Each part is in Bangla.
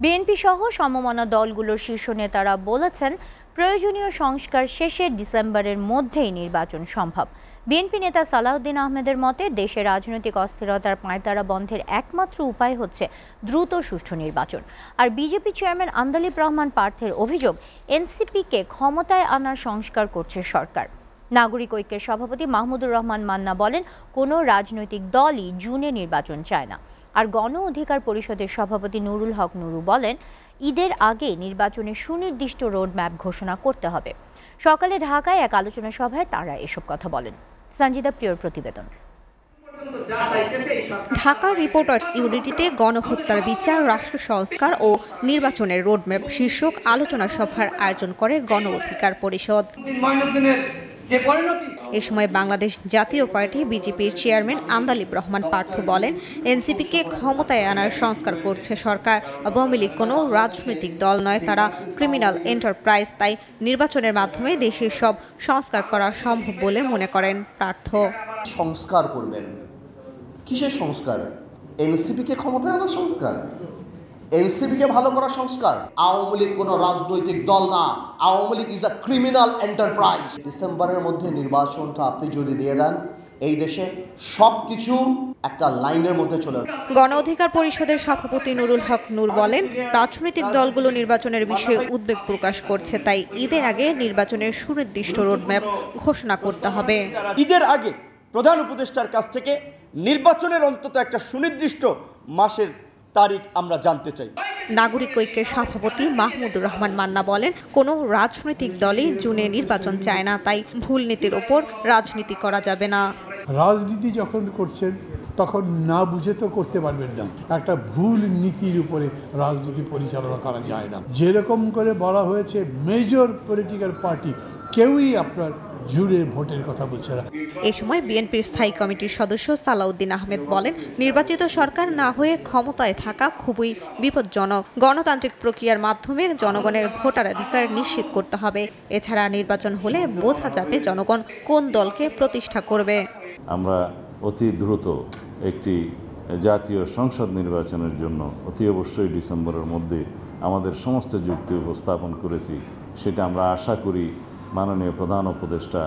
বিএনপি সহ সমমনা দলগুলোর শীর্ষ নেতারা বলেছেন, প্রয়োজনীয় সংস্কার শেষে ডিসেম্বরের মধ্যেই নির্বাচন সম্ভব। বিএনপি নেতা সালাউদ্দিন আহমেদের মতে, দেশের রাজনৈতিক অস্থিরতার পাঁয়তারা বন্ধের একমাত্র উপায় হচ্ছে দ্রুত সুষ্ঠু নির্বাচন। আর বিজেপি চেয়ারম্যান আন্দালিব রহমান পার্থের অভিযোগ, এনসিপিকে ক্ষমতায় আনার সংস্কার করছে সরকার। নাগরিক ঐক্যের সভাপতি মাহমুদুর রহমান মান্না বলেন, কোনো রাজনৈতিক দলই জুনে নির্বাচন চায় না। আর গণ অধিকার পরিষদের সভাপতি নুরুল হক নুরু বলেন, ঈদের আগে নির্বাচনের সুনির্দিষ্ট রোডম্যাপ ঘোষণা করতে হবে। সকালে ঢাকায় এক আলোচনা সভায় তারা এসব কথা বলেন। সঞ্জিদা প্রিয়র প্রতিবেদন। ঢাকা রিপোর্টার্স ইউনিটিতে গণহত্যার বিচার, রাষ্ট্র সংস্কার ও নির্বাচনের রোডম্যাপ শীর্ষক আলোচনা সভার আয়োজন করে গণ অধিকার পরিষদ। এ সময় বাংলাদেশ জাতীয় পার্টি বিজেপির চেয়ারম্যান আন্দালিব রহমান পার্থ বলেন, এনসিপিকে ক্ষমতায় আনার সংস্কার করছে সরকার। আওয়ামী লীগ কোনো রাজনৈতিক দল নয়, তারা ক্রিমিনাল এন্টারপ্রাইজ। তাই নির্বাচনের মাধ্যমে দেশের সব সংস্কার করা সম্ভব বলে মনে করেন পার্থ। সংস্কার করবেন, কিসের সংস্কার? এনসিপিকে ক্ষমতায় আনার সংস্কার, এনসিপিকে ভালো করার সংস্কার। আওয়ামী লীগ কোনো রাজনৈতিক দল না, Awami League is a criminal enterprise. ডিসেম্বরের মধ্যে নির্বাচনটা আপনি যদি দিয়ে দেন, এই দেশে সবকিছু একটা লাইনের মধ্যে চলে আসবে। গণ অধিকার পরিষদের সভাপতি নুরুল হক নূর বলেন, রাজনৈতিক দলগুলো নির্বাচনের বিষয়ে উদ্বেগ প্রকাশ করছে, তাই ঈদের আগে নির্বাচনের সুনির্দিষ্ট রোডম্যাপ ঘোষণা করতে হবে। ঈদের আগে প্রধান উপদেষ্টার কাছ থেকে নির্বাচনের অন্তত একটা সুনির্দিষ্ট মাসের তারিখ আমরা জানতে চাই। নাগরিক ঐক্যের সভাপতি মাহমুদুর রহমান মান্না বলেন, কোনো রাজনৈতিক দলই জুনে নির্বাচন চায় না, তাই ভুল নীতির ওপর রাজনীতি করা যাবে না। রাজনীতি যখন করছেন তখন না বুঝে তো করতে পারবেন না। একটা ভুল নীতির উপরে রাজনীতি পরিচালনা করা যায় না। যেরকম করে বলা হয়েছে, মেজর পলিটিক্যাল পার্টি কেউই আপনার জুড়ে ভোটের কথা বলছে না। এ সময় বিএনপির স্থায়ী কমিটির সদস্য সালাউদ্দিন আহমেদ বলেন, নির্বাচিত সরকার না হয়ে ক্ষমতায় থাকা খুবই বিপজ্জনক। গণতান্ত্রিক প্রক্রিয়ার মাধ্যমে জনগণের ভোটাধিকার নিশ্চিত করতে হবে। এছাড়া নির্বাচন হলে বোঝা যাবে জনগণ কোন দলকে প্রতিষ্ঠা করবে। আমরা অতি দ্রুত একটি জাতীয় সংসদ নির্বাচনের জন্য অতি অবশ্যই ডিসেম্বরের মধ্যে আমাদের সমস্ত যুক্তি উপস্থাপন করেছি। সেটা আমরা আশা করি মাননীয় প্রধান উপদেষ্টা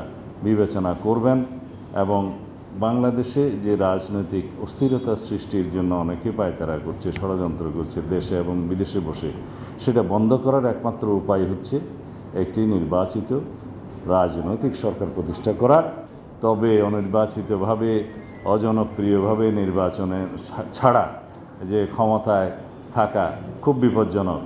বিবেচনা করবেন এবং বাংলাদেশে যে রাজনৈতিক অস্থিরতা সৃষ্টির জন্য অনেকে পায়তারা করছে, ষড়যন্ত্র করছে দেশে এবং বিদেশে বসে, সেটা বন্ধ করার একমাত্র উপায় হচ্ছে একটি নির্বাচিত রাজনৈতিক সরকার প্রতিষ্ঠা করা। তবে অনির্বাচিতভাবে, অজনপ্রিয়ভাবে নির্বাচনে ছাড়া যে ক্ষমতায় থাকা খুব বিপজ্জনক।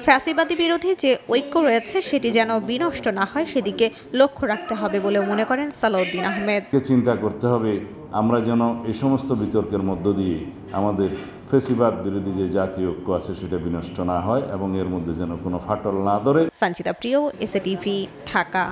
ফ্যাসিবাদী বিরোধী যে ঐক্য রয়েছে সেটি যেন বিনষ্ট না হয়, সেদিকে লক্ষ্য রাখতে হবে বলে মনে করেন সালাউদ্দিন আহমেদ। চিন্তা করতে হবে আমরা যেন এই সমস্ত বিতর্কের মধ্য দিয়ে আমাদের ফ্যাসিবাদ বিরোধী যে জাতীয় ঐক্য আছে সেটা বিনষ্ট না হয় এবং এর মধ্যে যেন কোনো ফাটল না ধরে। সঞ্জিদা প্রিয়, এসএটিভি, ঢাকা।